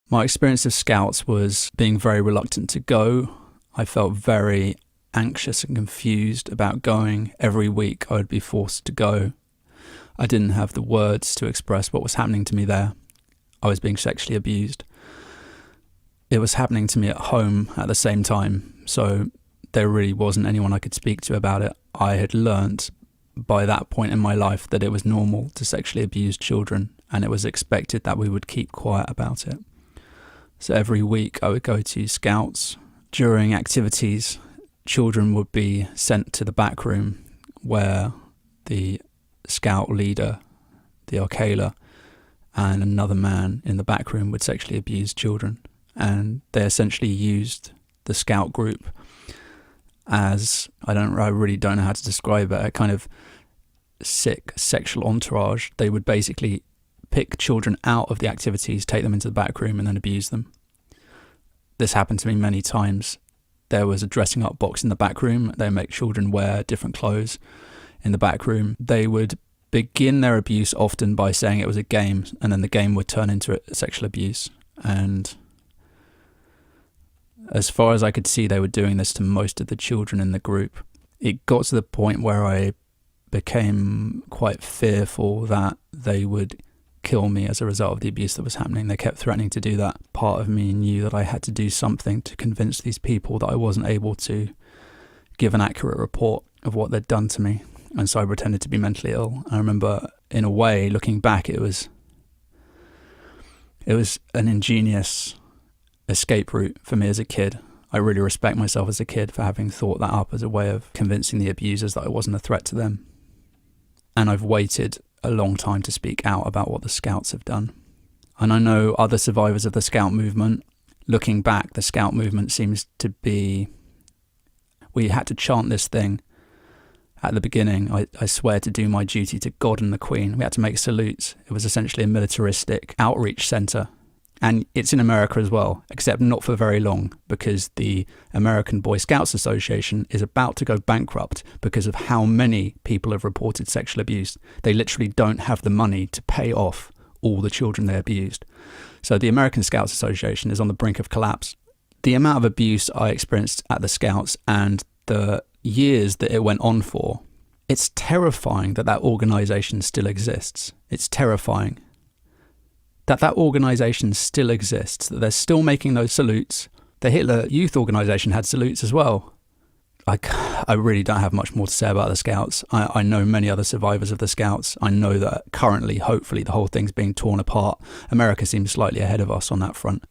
My experience of Scouts was being very reluctant to go. I felt very anxious and confused about going. Every week I would be forced to go. I didn't have the words to express what was happening to me there. I was being sexually abused. It was happening to me at home at the same time, so there really wasn't anyone I could speak to about it. I had learnt by that point in my life that it was normal to sexually abuse children, and it was expected that we would keep quiet about it. So every week I would go to Scouts. During activities, children would be sent to the back room where the Scout leader, the Arcala, and another man in the back room would sexually abuse children. And they essentially used the Scout group as, I really don't know how to describe it, a kind of sick sexual entourage. They would basically pick children out of the activities, take them into the back room, and then abuse them. This happened to me many times. There was a dressing up box in the back room. They make children wear different clothes in the back room. They would begin their abuse often by saying it was a game, and then the game would turn into sexual abuse. And as far as I could see, they were doing this to most of the children in the group. It got to the point where I became quite fearful that they would kill me as a result of the abuse that was happening. They kept threatening to do that. Part of me knew that I had to do something to convince these people that I wasn't able to give an accurate report of what they'd done to me. And so I pretended to be mentally ill. I remember, in a way, looking back, it was an ingenious escape route for me as a kid. I really respect myself as a kid for having thought that up as a way of convincing the abusers that I wasn't a threat to them. And I've waited a long time to speak out about what the Scouts have done. And I know other survivors of the Scout movement. Looking back, the Scout movement seems to be, we had to chant this thing at the beginning. I swear to do my duty to God and the Queen. We had to make salutes. It was essentially a militaristic outreach centre. And it's in America as well, except not for very long, because the American Boy Scouts Association is about to go bankrupt because of how many people have reported sexual abuse. They literally don't have the money to pay off all the children they abused. So the American Scouts Association is on the brink of collapse. The amount of abuse I experienced at the Scouts and the years that it went on for, it's terrifying that that organisation still exists. It's terrifying that organisation still exists, that they're still making those salutes. The Hitler Youth Organisation had salutes as well. I really don't have much more to say about the Scouts. I know many other survivors of the Scouts. I know that currently, hopefully, the whole thing's being torn apart. America seems slightly ahead of us on that front.